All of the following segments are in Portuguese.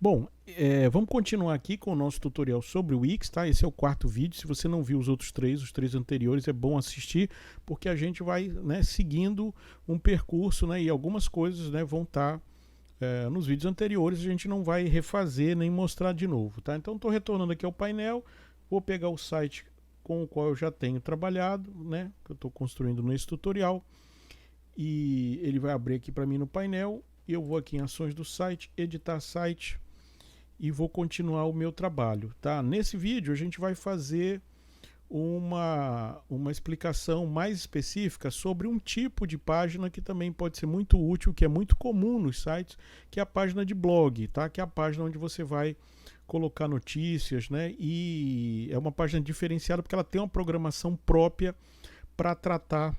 Bom, vamos continuar aqui com o nosso tutorial sobre o Wix, tá? Esse é o quarto vídeo. Se você não viu os outros três, os três anteriores, é bom assistir, porque a gente vai, né, seguindo um percurso, né, e algumas coisas, né, vão estar nos vídeos anteriores, a gente não vai refazer nem mostrar de novo, tá? Então estou retornando aqui ao painel, vou pegar o site com o qual eu já tenho trabalhado, né, que eu estou construindo nesse tutorial, e ele vai abrir aqui para mim no painel, e eu vou aqui em ações do site, editar site, e vou continuar o meu trabalho, tá? Nesse vídeo a gente vai fazer uma explicação mais específica sobre um tipo de página que também pode ser muito útil, que é muito comum nos sites, que é a página de blog, tá? Que é a página onde você vai colocar notícias, né? E é uma página diferenciada porque ela tem uma programação própria para tratar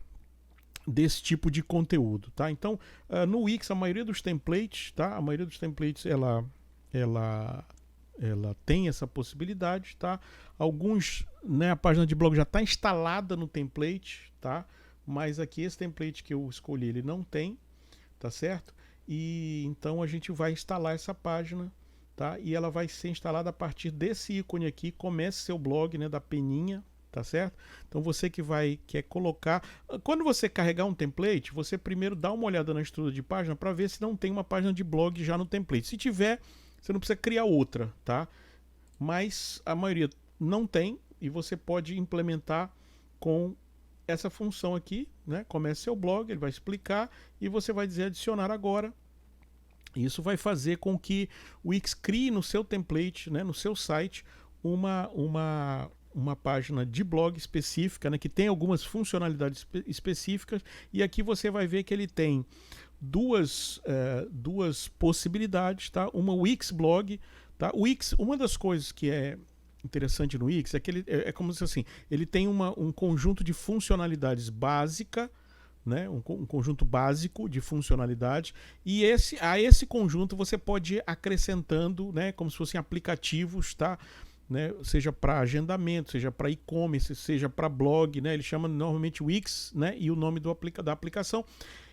desse tipo de conteúdo, tá? Então, no Wix, a maioria dos templates, tá? A maioria dos templates ela tem essa possibilidade, tá? Alguns, né, a página de blog já está instalada no template, tá? Mas aqui esse template que eu escolhi, ele não tem, tá certo? E então a gente vai instalar essa página, tá? E ela vai ser instalada a partir desse ícone aqui, comece seu blog, né, da peninha, tá certo? Então você que quer colocar, quando você carregar um template, você primeiro dá uma olhada na estrutura de página para ver se não tem uma página de blog já no template. Se tiver, você não precisa criar outra, tá? Mas a maioria não tem e você pode implementar com essa função aqui, né? Comece seu blog, ele vai explicar e você vai dizer adicionar agora. Isso vai fazer com que o Wix crie no seu template, né, no seu site, uma página de blog específica, né, que tem algumas funcionalidades específicas, e aqui você vai ver que ele tem duas possibilidades, tá? Uma Wix blog, tá? O Wix, uma das coisas que é interessante no Wix é que ele é como se assim, ele tem um conjunto de funcionalidades básica, né? Um conjunto básico de funcionalidades, e a esse conjunto você pode ir acrescentando, né, como se fossem aplicativos, tá? Né, seja para agendamento, seja para e-commerce, seja para blog, né, ele chama normalmente Wix, né, e o nome da aplicação,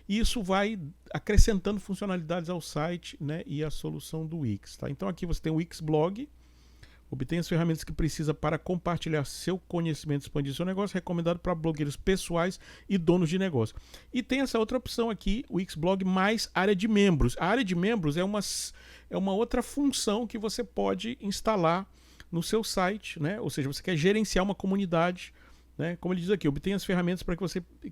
e isso vai acrescentando funcionalidades ao site, né, e a solução do Wix, tá? Então aqui você tem o Wix Blog, obtenha as ferramentas que precisa para compartilhar seu conhecimento e expandir seu negócio, recomendado para blogueiros pessoais e donos de negócio. E tem essa outra opção aqui, o Wix Blog mais área de membros. A área de membros é uma outra função que você pode instalar no seu site, né? Ou seja, você quer gerenciar uma comunidade, né? Como ele diz aqui, obtenha as ferramentas para que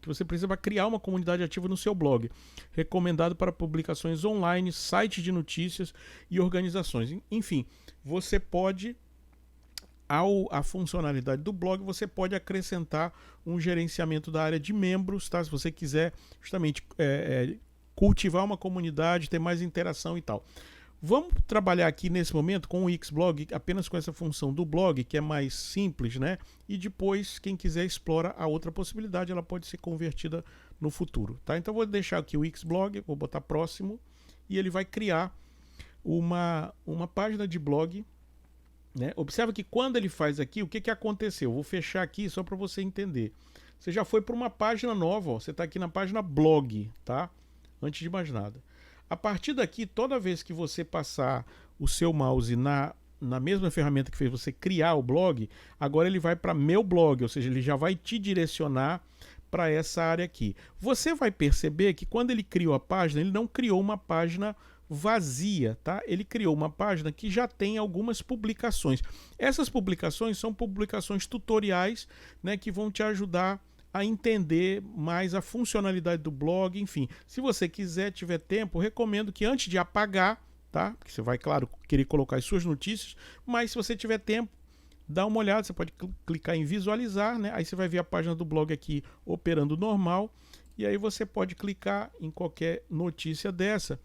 você precisa para criar uma comunidade ativa no seu blog, recomendado para publicações online, sites de notícias e organizações. Enfim, você pode, a funcionalidade do blog, você pode acrescentar um gerenciamento da área de membros, tá? Se você quiser justamente cultivar uma comunidade, ter mais interação e tal. Vamos trabalhar aqui nesse momento com o Wix Blog, apenas com essa função do blog, que é mais simples, né? E depois, quem quiser explora a outra possibilidade, ela pode ser convertida no futuro, tá? Então vou deixar aqui o Wix Blog, vou botar próximo, e ele vai criar uma página de blog, né? Observa que quando ele faz aqui, o que aconteceu? Eu vou fechar aqui só para você entender. Você já foi para uma página nova, ó. Você está aqui na página blog, tá? Antes de mais nada. A partir daqui, toda vez que você passar o seu mouse na mesma ferramenta que fez você criar o blog, agora ele vai para meu blog, ou seja, ele já vai te direcionar para essa área aqui. Você vai perceber que quando ele criou a página, ele não criou uma página vazia, tá? Ele criou uma página que já tem algumas publicações. Essas publicações são publicações tutoriais, né, que vão te ajudar a entender mais a funcionalidade do blog, enfim. Se você quiser, tiver tempo, recomendo que antes de apagar, tá? Porque você vai, claro, querer colocar as suas notícias, mas se você tiver tempo, dá uma olhada, você pode clicar em visualizar, né? Aí você vai ver a página do blog aqui operando normal, e aí você pode clicar em qualquer notícia dessa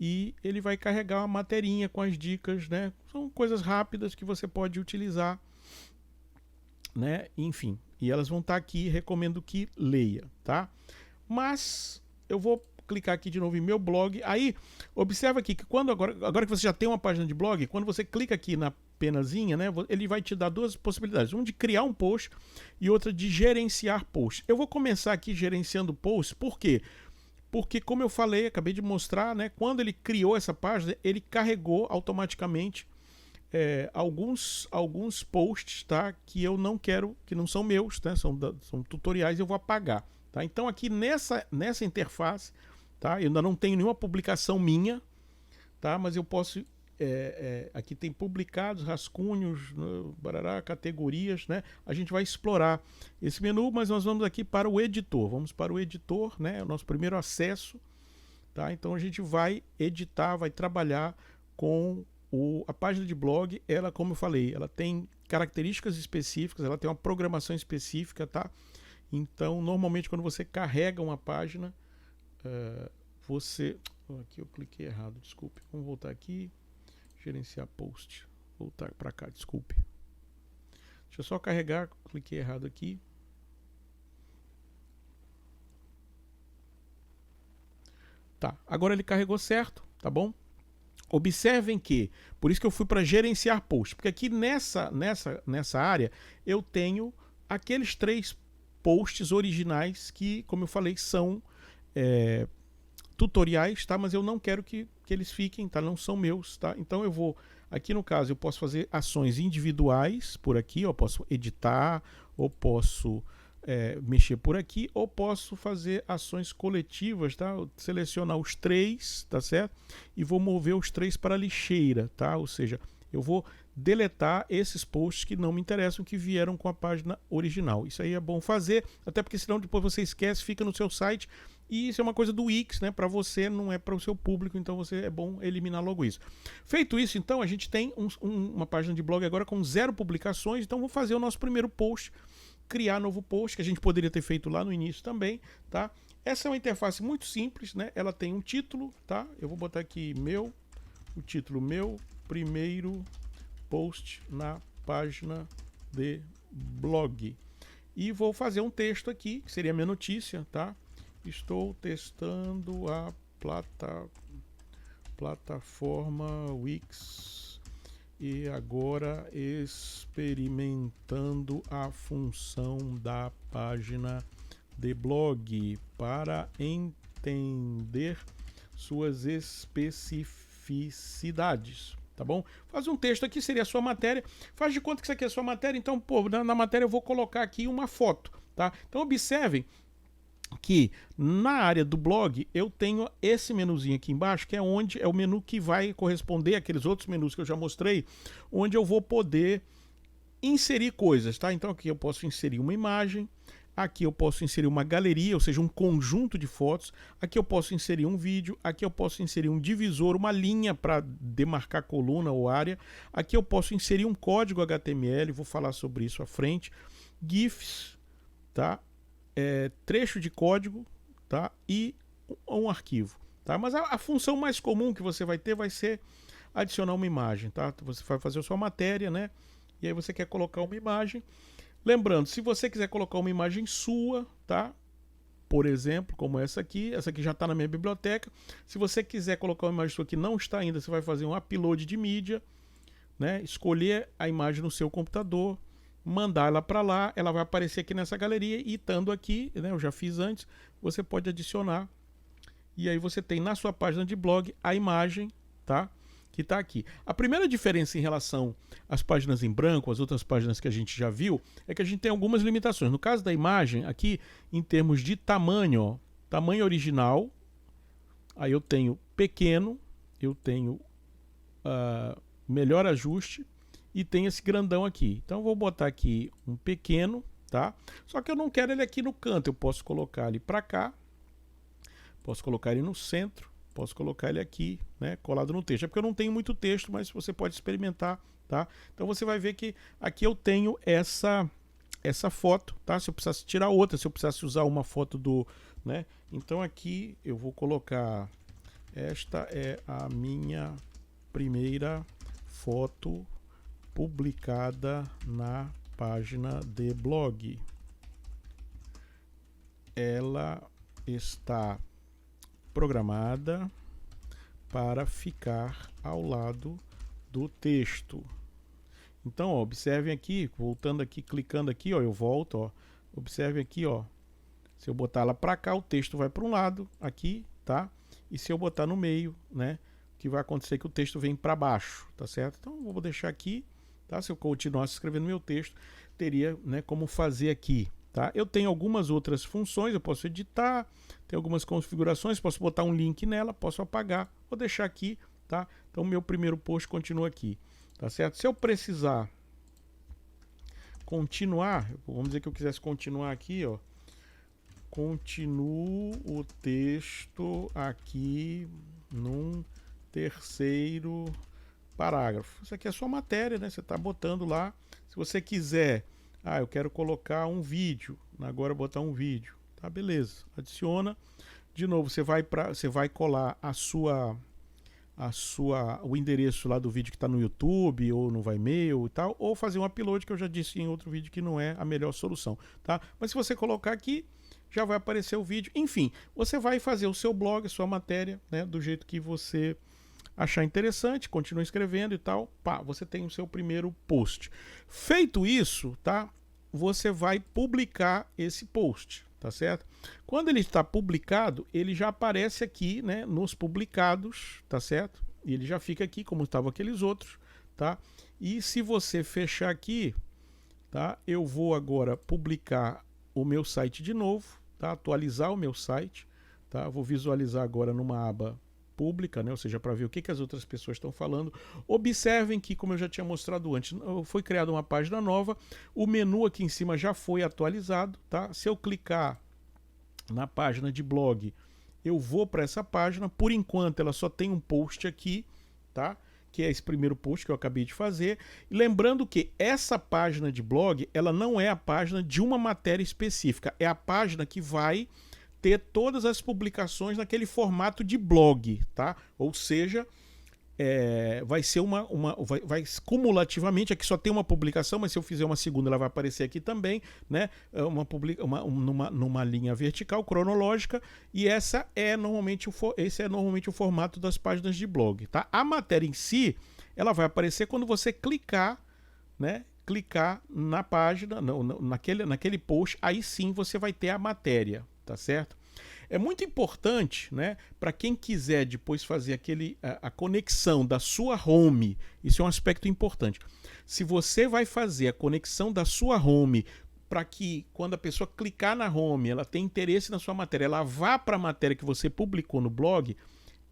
e ele vai carregar uma materinha com as dicas, né? São coisas rápidas que você pode utilizar, né? Enfim, e elas vão estar aqui, recomendo que leia, tá? Mas eu vou clicar aqui de novo em meu blog. Aí, observa aqui que agora que você já tem uma página de blog, quando você clica aqui na penazinha, né, ele vai te dar duas possibilidades, uma de criar um post e outra de gerenciar post. Eu vou começar aqui gerenciando post, por quê? porque, como eu falei, acabei de mostrar, né, quando ele criou essa página, ele carregou automaticamente alguns posts, tá, que eu não quero, que não são meus, né, são tutoriais, eu vou apagar. Tá? Então aqui nessa interface, tá, eu ainda não tenho nenhuma publicação minha, tá, mas eu posso... aqui tem publicados, rascunhos, barará, categorias, né? A gente vai explorar esse menu, mas nós vamos aqui para o editor. Vamos para o editor, né? O nosso primeiro acesso, tá? Então a gente vai editar, vai trabalhar com a página de blog. Ela, como eu falei, ela tem características específicas, ela tem uma programação específica, tá? Então, normalmente, quando você carrega uma página, aqui eu cliquei errado, desculpe. Vamos voltar aqui. Gerenciar post. Voltar para cá, desculpe. Deixa eu só carregar, cliquei errado aqui. Tá, agora ele carregou certo, tá bom? Observem que, por isso que eu fui para gerenciar post, porque aqui nessa área eu tenho aqueles 3 posts originais que, como eu falei, são tutoriais, tá? Mas eu não quero que eles fiquem, tá? Não são meus, tá? Então eu vou, aqui no caso, eu posso fazer ações individuais por aqui, eu posso editar, ou posso mexer por aqui, ou posso fazer ações coletivas, tá? Eu selecionar os 3, tá certo? E vou mover os 3 para a lixeira, tá? Ou seja, eu vou deletar esses posts que não me interessam, que vieram com a página original. Isso aí é bom fazer, até porque senão depois você esquece, fica no seu site. E isso é uma coisa do Wix, né? Para você, não é para o seu público, então é bom eliminar logo isso. Feito isso, então, a gente tem uma página de blog agora com 0 publicações, então vamos fazer o nosso primeiro post, criar novo post, que a gente poderia ter feito lá no início também, tá? Essa é uma interface muito simples, né? Ela tem um título, tá? Eu vou botar aqui o título meu primeiro post na página de blog. E vou fazer um texto aqui, que seria a minha notícia, tá? Estou testando a plataforma Wix e agora experimentando a função da página de blog para entender suas especificidades. Tá bom? Faz um texto aqui, seria a sua matéria. Faz de conta que isso aqui é a sua matéria, então, pô, na matéria eu vou colocar aqui uma foto, tá? Então observem que na área do blog eu tenho esse menuzinho aqui embaixo, que é onde é o menu que vai corresponder àqueles outros menus que eu já mostrei, onde eu vou poder inserir coisas, tá? Então aqui eu posso inserir uma imagem, aqui eu posso inserir uma galeria, ou seja, um conjunto de fotos, aqui eu posso inserir um vídeo, aqui eu posso inserir um divisor, uma linha para demarcar coluna ou área, aqui eu posso inserir um código HTML, vou falar sobre isso à frente, GIFs, tá? Trecho de código, tá? E um arquivo, tá? Mas a função mais comum que você vai ter vai ser adicionar uma imagem, tá? Você vai fazer a sua matéria, né? E aí você quer colocar uma imagem. Lembrando, se você quiser colocar uma imagem sua, tá? Por exemplo, como essa aqui já está na minha biblioteca. Se você quiser colocar uma imagem sua que não está ainda, você vai fazer um upload de mídia, né? Escolher a imagem no seu computador, mandar ela para lá, ela vai aparecer aqui nessa galeria e estando aqui, né, eu já fiz antes, você pode adicionar e aí você tem na sua página de blog a imagem, tá? Que está aqui. A primeira diferença em relação às páginas em branco, as outras páginas que a gente já viu, é que a gente tem algumas limitações. No caso da imagem, aqui em termos de tamanho, ó, tamanho original, aí eu tenho pequeno, eu tenho melhor ajuste, e tem esse grandão aqui. Então eu vou botar aqui um pequeno, tá? Só que eu não quero ele aqui no canto, eu posso colocar ele para cá, posso colocar ele no centro, posso colocar ele aqui, né, colado no texto. É porque eu não tenho muito texto, mas você pode experimentar, tá? Então você vai ver que aqui eu tenho essa foto, tá? Se eu precisasse tirar outra, se eu precisasse usar uma foto do, né? Então aqui eu vou colocar, esta é a minha primeira foto publicada na página de blog. Ela está programada para ficar ao lado do texto. Então, ó, observem aqui, voltando aqui, clicando aqui, ó, eu volto, ó, observem aqui, ó, Se eu botar ela para cá, o texto vai para um lado, aqui, tá? E se eu botar no meio, né, o que vai acontecer é que o texto vem para baixo, tá certo? Então eu vou deixar aqui, tá? Se eu continuasse escrevendo meu texto, teria, né, como fazer aqui, tá? Eu tenho algumas outras funções, eu posso editar, tem algumas configurações, posso botar um link nela, posso apagar, vou deixar aqui, tá? Então meu primeiro post continua aqui, tá certo? Se eu precisar continuar, vamos dizer que eu quisesse continuar aqui, ó, continuo o texto aqui num terceiro parágrafo. Isso aqui é sua matéria, né? Você está botando lá. Se você quiser, eu quero colocar um vídeo, agora botar um vídeo, tá? Beleza? Adiciona. De novo, você vai colar o endereço lá do vídeo que está no YouTube ou no Vimeo e tal, ou fazer um upload, que eu já disse em outro vídeo que não é a melhor solução, tá? Mas se você colocar aqui, já vai aparecer o vídeo. Enfim, você vai fazer o seu blog, a sua matéria, né, do jeito que você achar interessante, continua escrevendo e tal, pá, você tem o seu primeiro post. Feito isso, tá? Você vai publicar esse post, tá certo? Quando ele está publicado, ele já aparece aqui, né, nos publicados, tá certo? E ele já fica aqui como estavam aqueles outros, tá? E se você fechar aqui, tá? Eu vou agora publicar o meu site de novo, tá? Atualizar o meu site, tá? Vou visualizar agora numa aba pública, né? Ou seja, para ver o que as outras pessoas estão falando. Observem que, como eu já tinha mostrado antes, foi criada uma página nova, o menu aqui em cima já foi atualizado, tá? Se eu clicar na página de blog, eu vou para essa página. Por enquanto ela só tem um post aqui, tá? Que é esse primeiro post que eu acabei de fazer. E lembrando que essa página de blog, ela não é a página de uma matéria específica, é a página que vai ter todas as publicações naquele formato de blog, tá? Ou seja, vai ser vai cumulativamente, aqui só tem uma publicação, mas se eu fizer uma segunda ela vai aparecer aqui também, né? Numa linha vertical, cronológica, e esse é normalmente o formato das páginas de blog, tá? A matéria em si, ela vai aparecer quando você clicar, né? Clicar na página, naquele post, aí sim você vai ter a matéria, tá certo? É muito importante, né, para quem quiser depois fazer a conexão da sua home, isso é um aspecto importante. Se você vai fazer a conexão da sua home para que quando a pessoa clicar na home, ela tem interesse na sua matéria, ela vá para a matéria que você publicou no blog,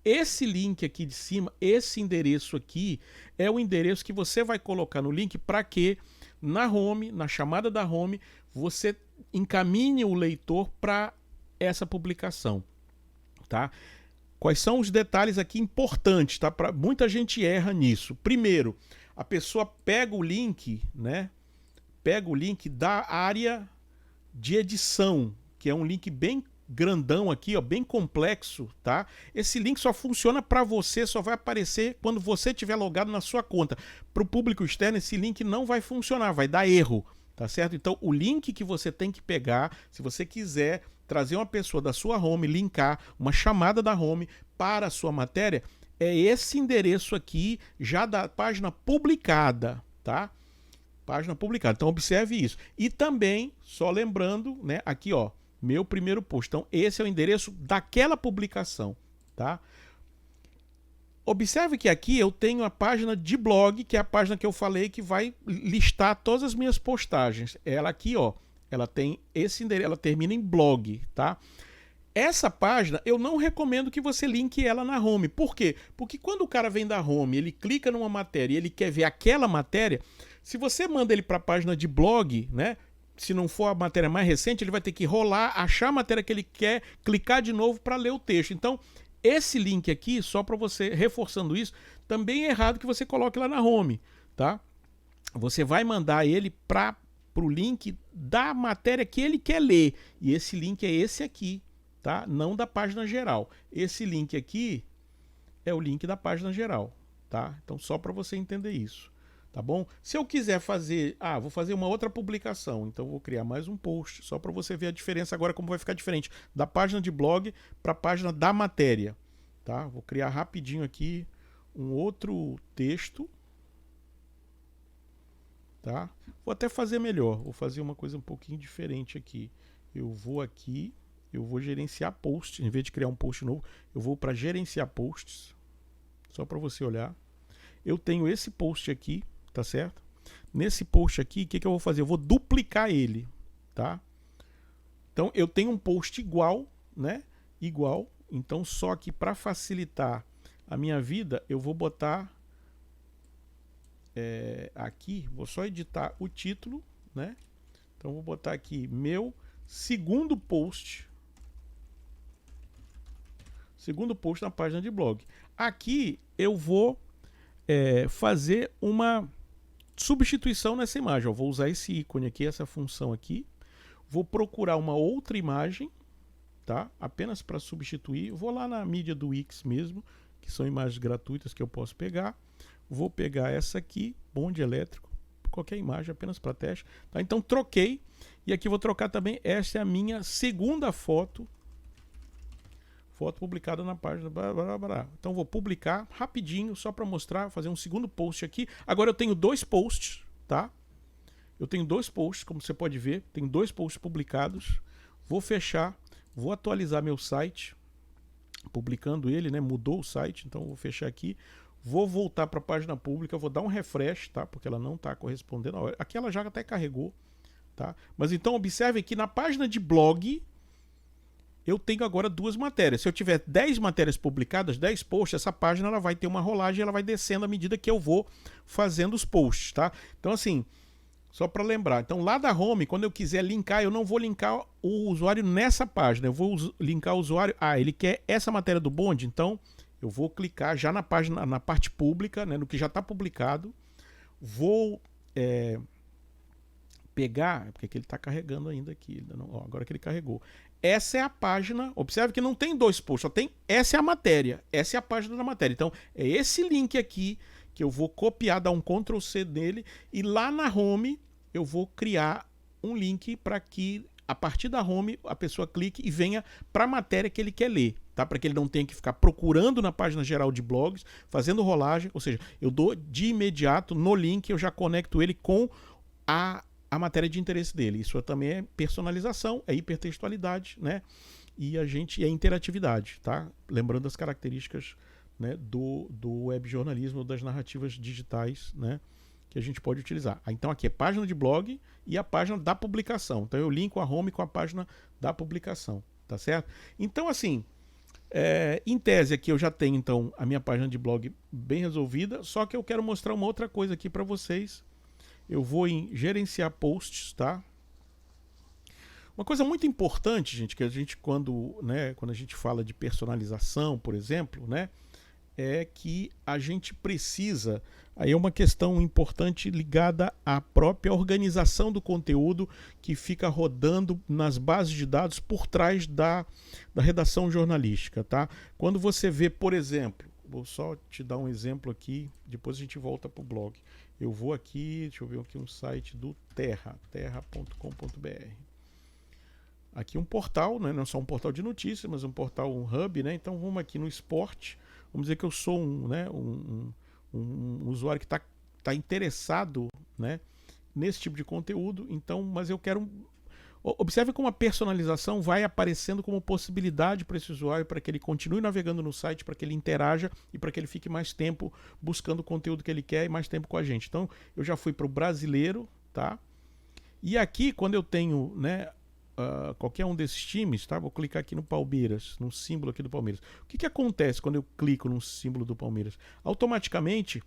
esse link aqui de cima, esse endereço aqui, é o endereço que você vai colocar no link para que na home, na chamada da home, você encaminhe o leitor para essa publicação, tá? Quais são os detalhes aqui importantes, tá? Muita gente erra nisso. Primeiro, a pessoa pega o link, né? Pega o link da área de edição, que é um link bem grandão aqui, ó, bem complexo, tá? Esse link só funciona para você, só vai aparecer quando você estiver logado na sua conta. Para o público externo, esse link não vai funcionar, vai dar erro, tá certo? Então, o link que você tem que pegar, se você quiser trazer uma pessoa da sua home, linkar uma chamada da home para a sua matéria, é esse endereço aqui, já da página publicada, tá? Página publicada. Então observe isso. E também, só lembrando, né, aqui ó, meu primeiro post. Então esse é o endereço daquela publicação, tá? Observe que aqui eu tenho a página de blog, que é a página que eu falei que vai listar todas as minhas postagens. Ela aqui, ó, ela tem esse endereço, ela termina em blog, tá? Essa página eu não recomendo que você linke ela na home. Por quê? Porque quando o cara vem da home, ele clica numa matéria e ele quer ver aquela matéria, se você manda ele para a página de blog, né? Se não for a matéria mais recente, ele vai ter que rolar, achar a matéria que ele quer, clicar de novo para ler o texto. Então, esse link aqui, só para você, reforçando isso, também é errado que você coloque lá na home, tá? Você vai mandar ele para o link da matéria que ele quer ler. E esse link é esse aqui, tá? Não da página geral. Esse link aqui é o link da página geral, tá? Então só para você entender isso, tá bom? Se eu quiser fazer, vou fazer uma outra publicação, então vou criar mais um post, só para você ver a diferença agora, como vai ficar diferente da página de blog para a página da matéria, tá? Vou criar rapidinho aqui um outro texto, tá? Vou até fazer melhor, vou fazer uma coisa um pouquinho diferente aqui. eu vou aqui, eu vou gerenciar posts. Em vez de criar um post novo, eu vou para gerenciar posts. Só para você olhar. Eu tenho esse post aqui, tá certo? Nesse post aqui, o que eu vou fazer? Eu vou duplicar ele, tá? Então, eu tenho um post igual, né? Igual. Então, só que para facilitar a minha vida, eu vou botar aqui, vou só editar o título, né? Então, vou botar aqui meu segundo post na página de blog. Aqui eu vou fazer uma substituição nessa imagem. Eu vou usar esse ícone aqui, essa função aqui. Vou procurar uma outra imagem, tá? Apenas para substituir. Vou lá na mídia do Wix mesmo, que são imagens gratuitas que eu posso pegar. Vou pegar essa aqui, bonde elétrico, qualquer imagem, apenas para teste. Tá? Então troquei. E aqui vou trocar também. Essa é a minha segunda foto. Foto publicada na página. Então vou publicar rapidinho, só para mostrar, fazer um segundo post aqui. Agora eu tenho 2 posts, tá? Eu tenho 2 posts, como você pode ver. Tenho 2 posts publicados. Vou fechar, vou atualizar meu site, publicando ele, né? Mudou o site, então vou fechar aqui. Vou voltar para a página pública, vou dar um refresh, tá? Porque ela não está correspondendo. Aqui ela já até carregou, tá? Mas então observe que na página de blog eu tenho agora 2 matérias. Se eu tiver 10 matérias publicadas, 10 posts, essa página ela vai ter uma rolagem, ela vai descendo à medida que eu vou fazendo os posts, tá? Então assim, só para lembrar. Então lá da home, quando eu quiser linkar, eu não vou linkar o usuário nessa página. Eu vou linkar o usuário. Ele quer essa matéria do bonde, então eu vou clicar já na página, na parte pública, né, no que já está publicado. Vou pegar, porque aqui ele está carregando ainda aqui. Agora que ele carregou. Essa é a página. Observe que não tem 2 posts, só tem. Essa é a matéria. Essa é a página da matéria. Então é esse link aqui que eu vou copiar, dar um Ctrl C nele, e lá na home eu vou criar um link para que a partir da home a pessoa clique e venha para a matéria que ele quer ler, tá? Para que ele não tenha que ficar procurando na página geral de blogs, fazendo rolagem, ou seja, eu dou de imediato no link, eu já conecto ele com a matéria de interesse dele. Isso também é personalização, é hipertextualidade, né? E é interatividade, tá? Lembrando as características, né, do web jornalismo, das narrativas digitais, né, que a gente pode utilizar. Então aqui é página de blog e a página da publicação. Então eu linko a home com a página da publicação, tá certo? Então assim, em tese aqui eu já tenho então a minha página de blog bem resolvida, só que eu quero mostrar uma outra coisa aqui para vocês. Eu vou em gerenciar posts, tá? Uma coisa muito importante, gente, que a gente quando a gente fala de personalização, por exemplo, né, é que a gente precisa, aí é uma questão importante ligada à própria organização do conteúdo que fica rodando nas bases de dados por trás da redação jornalística, tá? Quando você vê, por exemplo, vou só te dar um exemplo aqui, depois a gente volta para o blog. Eu vou aqui, deixa eu ver aqui um site do terra.com.br. Aqui um portal, né? Não é só um portal de notícias, mas um portal, um hub, né? Então vamos aqui no esporte. Vamos dizer que eu sou um usuário que está interessado, né, nesse tipo de conteúdo. Então, mas eu quero. Observe como a personalização vai aparecendo como possibilidade para esse usuário, para que ele continue navegando no site, para que ele interaja e para que ele fique mais tempo buscando o conteúdo que ele quer e mais tempo com a gente. Então, eu já fui para o brasileiro, tá? E aqui, quando eu tenho, né, qualquer um desses times, tá? Vou clicar aqui no Palmeiras, no símbolo aqui do Palmeiras. O que acontece quando eu clico no símbolo do Palmeiras? Automaticamente,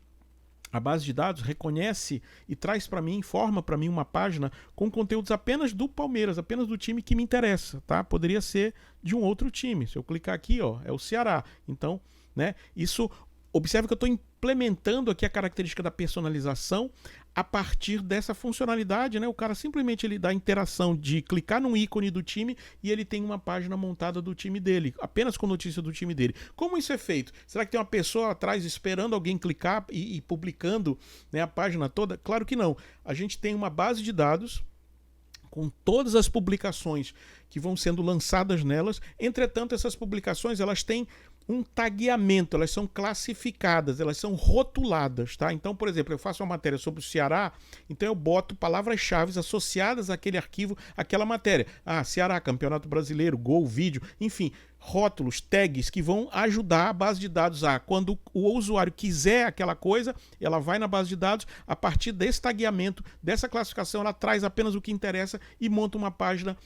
a base de dados reconhece e traz para mim, informa para mim uma página com conteúdos apenas do Palmeiras, apenas do time que me interessa, tá? Poderia ser de um outro time. Se eu clicar aqui, ó, é o Ceará. Então, né, isso, observe que eu estou implementando aqui a característica da personalização a partir dessa funcionalidade, né? O cara simplesmente ele dá a interação de clicar no ícone do time e ele tem uma página montada do time dele, apenas com notícia do time dele. Como isso é feito? Será que tem uma pessoa atrás esperando alguém clicar e publicando, né, a página toda? Claro que não. A gente tem uma base de dados com todas as publicações que vão sendo lançadas nelas. Entretanto, essas publicações elas têm um tagueamento, elas são classificadas, elas são rotuladas, tá? Então, por exemplo, eu faço uma matéria sobre o Ceará, então eu boto palavras-chave associadas àquele arquivo, àquela matéria. Ah, Ceará, Campeonato Brasileiro, gol, vídeo, enfim, rótulos, tags que vão ajudar a base de dados a, quando o usuário quiser aquela coisa, ela vai na base de dados, a partir desse tagueamento, dessa classificação, ela traz apenas o que interessa e monta uma página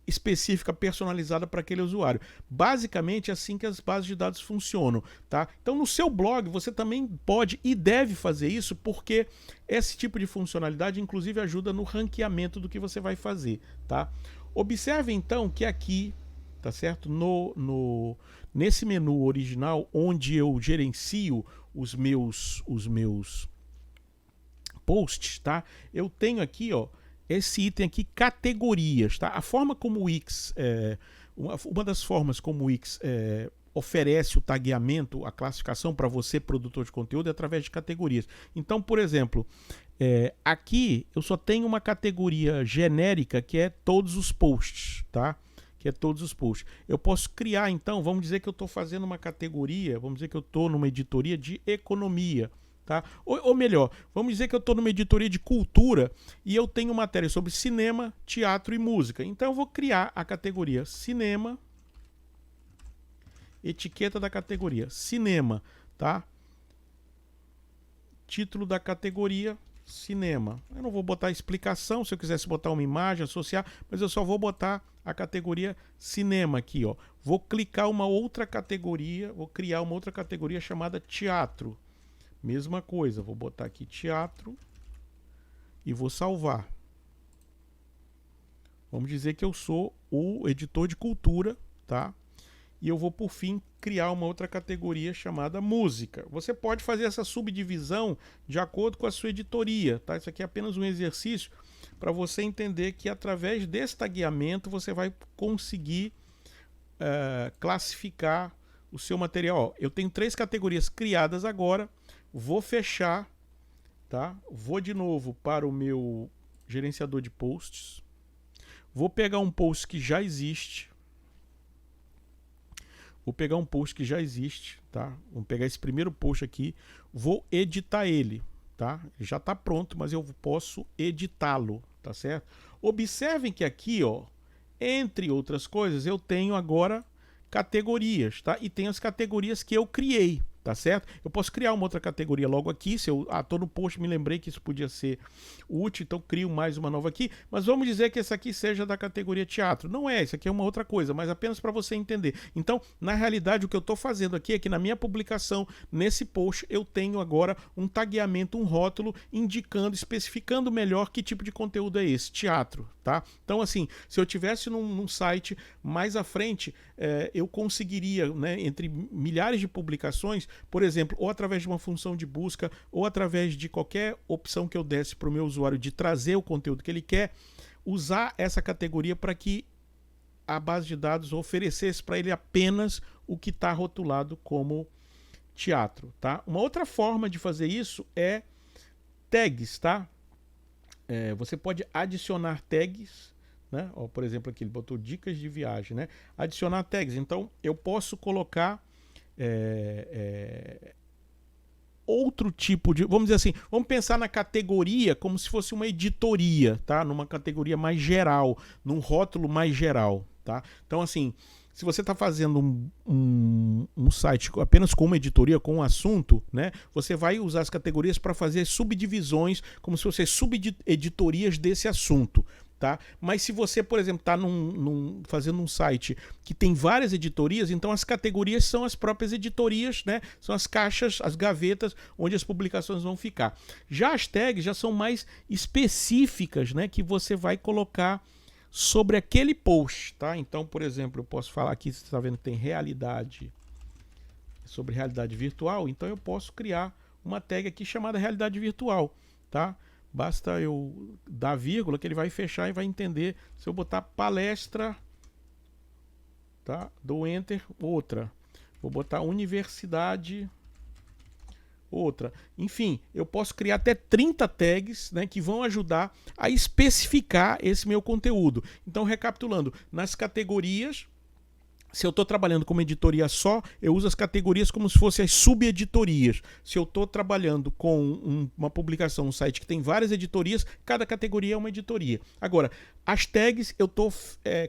específica, personalizada para aquele usuário. Basicamente é assim que as bases de dados funcionam, tá? Então no seu blog você também pode e deve fazer isso, porque esse tipo de funcionalidade inclusive ajuda no ranqueamento do que você vai fazer, tá? Observe então que aqui, tá certo? Nesse menu original, onde eu gerencio os meus posts, tá? Eu tenho aqui, ó, esse item aqui, categorias, tá? A forma como o Wix, uma das formas como o Wix oferece o tagueamento, a classificação para você, produtor de conteúdo, é através de categorias. Então, por exemplo, aqui eu só tenho uma categoria genérica que é todos os posts, tá? Que é todos os posts. Eu posso criar, então, vamos dizer que eu estou fazendo uma categoria, vamos dizer que eu estou numa editoria de economia, tá? Ou melhor, vamos dizer que eu estou numa editoria de cultura e eu tenho matéria sobre cinema, teatro e música. Então eu vou criar a categoria cinema, etiqueta da categoria cinema, tá? Título da categoria cinema. Eu não vou botar explicação, se eu quisesse botar uma imagem, associar, mas eu só vou botar a categoria cinema aqui, ó. Vou clicar uma outra categoria, vou criar uma outra categoria chamada teatro. Mesma coisa, vou botar aqui teatro e vou salvar. Vamos dizer que eu sou o editor de cultura, tá? E eu vou, por fim, criar uma outra categoria chamada música. Você pode fazer essa subdivisão de acordo com a sua editoria, tá? Isso aqui é apenas um exercício para você entender que através desse tagueamento você vai conseguir classificar o seu material. Ó, eu tenho 3 categorias criadas agora. Vou fechar, tá? Vou de novo para o meu gerenciador de posts. Vou pegar um post que já existe. Tá? Vamos pegar esse primeiro post aqui. Vou editar ele, tá? Já está pronto, mas eu posso editá-lo, tá certo? Observem que aqui, ó, entre outras coisas, eu tenho agora categorias, tá? E tem as categorias que eu criei, tá certo? Eu posso criar uma outra categoria logo aqui, se eu tô no post, me lembrei que isso podia ser útil, então crio mais uma nova aqui, mas vamos dizer que essa aqui seja da categoria teatro. Não é, isso aqui é uma outra coisa, mas apenas para você entender. Então, na realidade, o que eu estou fazendo aqui é que na minha publicação, nesse post, eu tenho agora um tagueamento, um rótulo, indicando, especificando melhor que tipo de conteúdo é esse, teatro, tá? Então, assim, se eu tivesse num site mais à frente, eu conseguiria, né, entre milhares de publicações, por exemplo, ou através de uma função de busca, ou através de qualquer opção que eu desse para o meu usuário de trazer o conteúdo que ele quer, usar essa categoria para que a base de dados oferecesse para ele apenas o que está rotulado como teatro, tá? Uma outra forma de fazer isso é tags, tá? Você pode adicionar tags, né? Ó, por exemplo, aqui ele botou dicas de viagem, né? Adicionar tags. Então, eu posso colocar outro tipo de... Vamos dizer assim, vamos pensar na categoria como se fosse uma editoria, tá? Numa categoria mais geral, num rótulo mais geral, tá? Então, assim, se você está fazendo um site apenas com uma editoria, com um assunto, né? Você vai usar as categorias para fazer subdivisões, como se fossem subeditorias desse assunto, tá? Mas se você, por exemplo, está fazendo um site que tem várias editorias, então as categorias são as próprias editorias, né? São as caixas, as gavetas onde as publicações vão ficar. Já as tags já são mais específicas, né? Que você vai colocar sobre aquele post, tá? Então, por exemplo, eu posso falar aqui, você está vendo que tem realidade, sobre realidade virtual, então eu posso criar uma tag aqui chamada realidade virtual, tá? Basta eu dar vírgula que ele vai fechar e vai entender. Se eu botar palestra, tá? Dou enter, outra. Vou botar universidade, outra. Enfim, eu posso criar até 30 tags, né, que vão ajudar a especificar esse meu conteúdo. Então, recapitulando, nas categorias Se eu estou trabalhando com uma editoria só, eu uso as categorias como se fossem as subeditorias. Se eu estou trabalhando com uma publicação, um site que tem várias editorias, cada categoria é uma editoria. Agora, as tags eu estou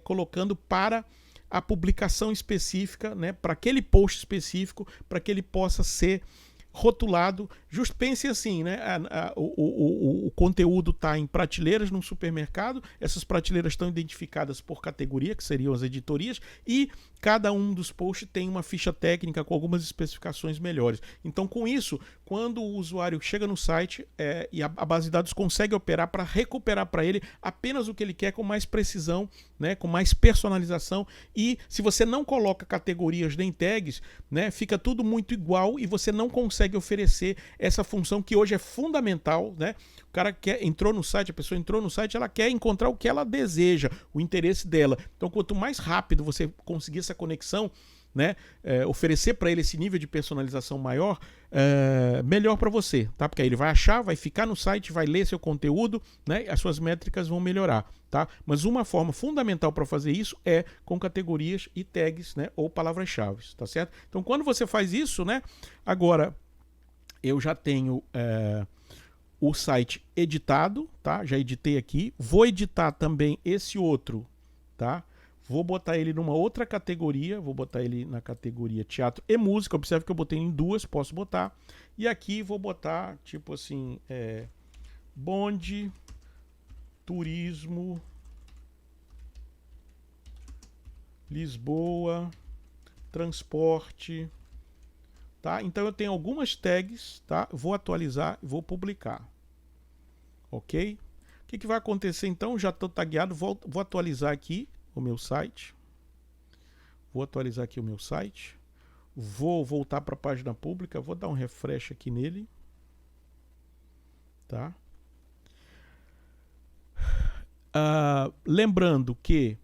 colocando para a publicação específica, né, para aquele post específico, para que ele possa ser rotulado. Pense assim, né? O conteúdo está em prateleiras num supermercado, essas prateleiras estão identificadas por categoria, que seriam as editorias, e cada um dos posts tem uma ficha técnica com algumas especificações melhores. Então, com isso, quando o usuário chega no site e a base de dados consegue operar para recuperar para ele apenas o que ele quer com mais precisão, né, com mais personalização. E se você não coloca categorias nem tags, né, fica tudo muito igual e você não consegue oferecer essa função que hoje é fundamental, né? O cara entrou no site, a pessoa entrou no site, ela quer encontrar o que ela deseja, o interesse dela. Então, quanto mais rápido você conseguir essa conexão, né, oferecer para ele esse nível de personalização maior, melhor para você, tá? Porque aí ele vai achar, vai ficar no site, vai ler seu conteúdo, né, e as suas métricas vão melhorar, tá? Mas uma forma fundamental para fazer isso é com categorias e tags, né, ou palavras-chave, tá certo? Então, quando você faz isso, né, agora eu já tenho o site editado, tá? Já editei aqui, vou editar também esse outro, tá? Vou botar ele numa outra categoria, vou botar ele na categoria teatro e música. Observe que eu botei em duas, posso botar. E aqui vou botar, tipo assim, bonde, turismo, Lisboa, transporte, tá? Então eu tenho algumas tags, tá? Vou atualizar e vou publicar. Ok? O que vai acontecer então? Já estou tagueado, vou atualizar aqui o meu site. Vou atualizar aqui o meu site. Vou voltar para a página pública. Vou dar um refresh aqui nele. Tá? Lembrando que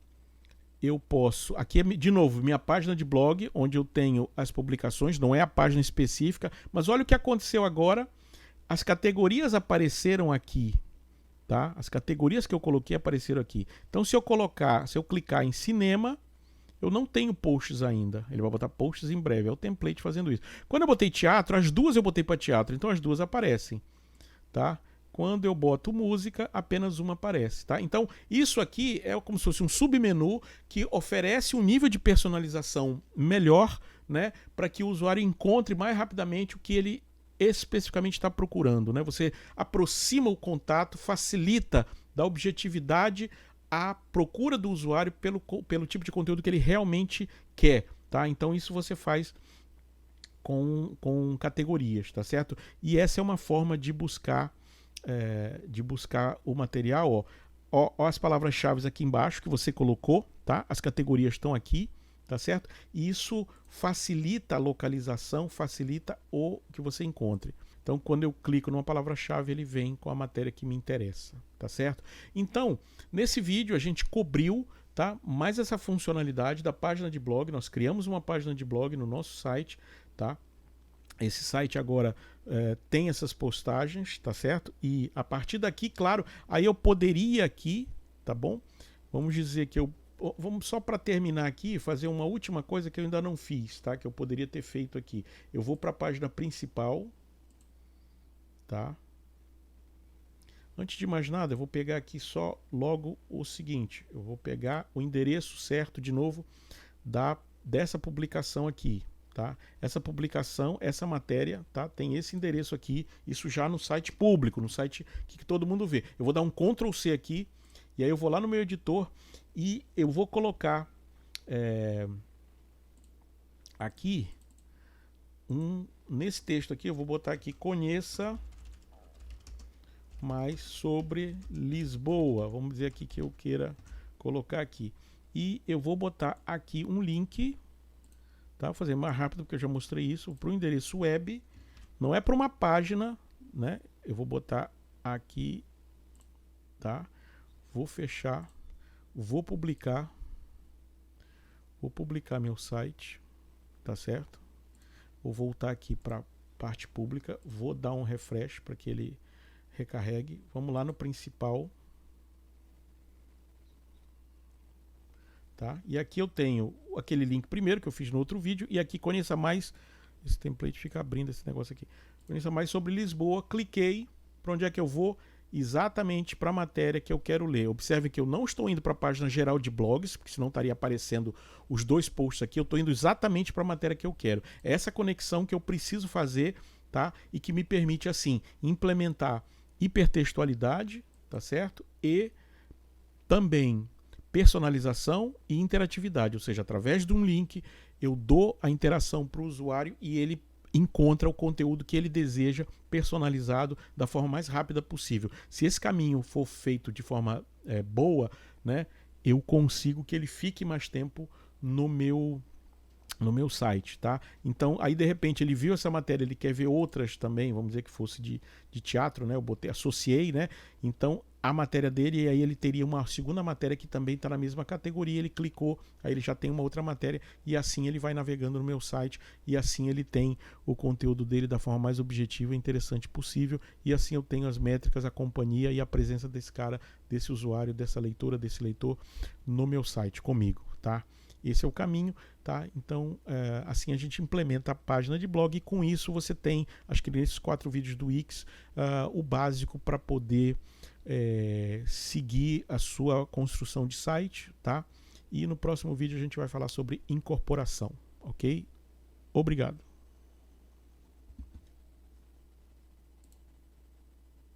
eu posso... Aqui é, de novo, minha página de blog, onde eu tenho as publicações. Não é a página específica. Mas olha o que aconteceu agora. As categorias apareceram aqui. Tá? As categorias que eu coloquei apareceram aqui. Então, se eu clicar em cinema, eu não tenho posts ainda. Ele vai botar posts em breve. É o template fazendo isso. Quando eu botei teatro, as duas eu botei para teatro. Então, as duas aparecem. Tá? Quando eu boto música, apenas uma aparece. Tá? Então, isso aqui é como se fosse um submenu que oferece um nível de personalização melhor, né, para que o usuário encontre mais rapidamente o que ele especificamente está procurando, né? Você aproxima o contato, facilita, dá objetividade à procura do usuário pelo tipo de conteúdo que ele realmente quer, tá? Então isso você faz com categorias, tá certo? E essa é uma forma de buscar o material, ó as palavras-chave aqui embaixo que você colocou, tá? As categorias estão aqui, tá certo? E isso facilita a localização, facilita o que você encontre. Então, quando eu clico numa palavra-chave, ele vem com a matéria que me interessa, tá certo? Então, nesse vídeo a gente cobriu, tá, mais essa funcionalidade da página de blog. Nós criamos uma página de blog no nosso site, tá? Esse site agora tem essas postagens, tá certo? E a partir daqui, claro, aí eu poderia aqui, tá bom? Vamos dizer que vamos só para terminar aqui, fazer uma última coisa que eu ainda não fiz, tá? Que eu poderia ter feito aqui. Eu vou para a página principal, tá? Antes de mais nada, eu vou pegar aqui só logo o seguinte. Eu vou pegar o endereço certo de novo dessa publicação aqui, tá? Essa publicação, essa matéria, tá? Tem esse endereço aqui, isso já no site público, no site que todo mundo vê. Eu vou dar um Ctrl C aqui, e aí eu vou lá no meu editor e eu vou colocar aqui nesse texto aqui, eu vou botar aqui: conheça mais sobre Lisboa. Vamos dizer aqui que eu queira colocar aqui. E eu vou botar aqui um link, tá? Vou fazer mais rápido porque eu já mostrei isso, para o endereço web. Não é para uma página, né? Eu vou botar aqui, tá? Vou fechar, vou publicar meu site, tá certo? Vou voltar aqui para a parte pública, vou dar um refresh para que ele recarregue. Vamos lá no principal, tá? E aqui eu tenho aquele link primeiro que eu fiz no outro vídeo, e aqui conheça mais, esse template fica abrindo esse negócio aqui, conheça mais sobre Lisboa, cliquei, para onde é que eu vou? Exatamente para a matéria que eu quero ler. Observe que eu não estou indo para a página geral de blogs, porque senão estaria aparecendo os dois posts aqui, eu estou indo exatamente para a matéria que eu quero. É essa conexão que eu preciso fazer, tá? E que me permite, assim, implementar hipertextualidade, tá certo? E também personalização e interatividade, ou seja, através de um link eu dou a interação para o usuário e ele encontra o conteúdo que ele deseja personalizado da forma mais rápida possível. Se esse caminho for feito de forma boa, né, eu consigo que ele fique mais tempo no meu site, tá? Então, aí de repente ele viu essa matéria, ele quer ver outras também, vamos dizer que fosse de teatro, né? Eu associei, né? Então, a matéria dele, e aí ele teria uma segunda matéria que também está na mesma categoria, ele clicou, aí ele já tem uma outra matéria, e assim ele vai navegando no meu site, e assim ele tem o conteúdo dele da forma mais objetiva e interessante possível, e assim eu tenho as métricas, a companhia e a presença desse cara, desse usuário, dessa leitora, desse leitor no meu site, comigo, tá? Esse é o caminho, tá? Então, assim a gente implementa a página de blog e com isso você tem, acho que nesses 4 vídeos do Wix, o básico para poder seguir a sua construção de site, tá? E no próximo vídeo a gente vai falar sobre incorporação, ok? Obrigado.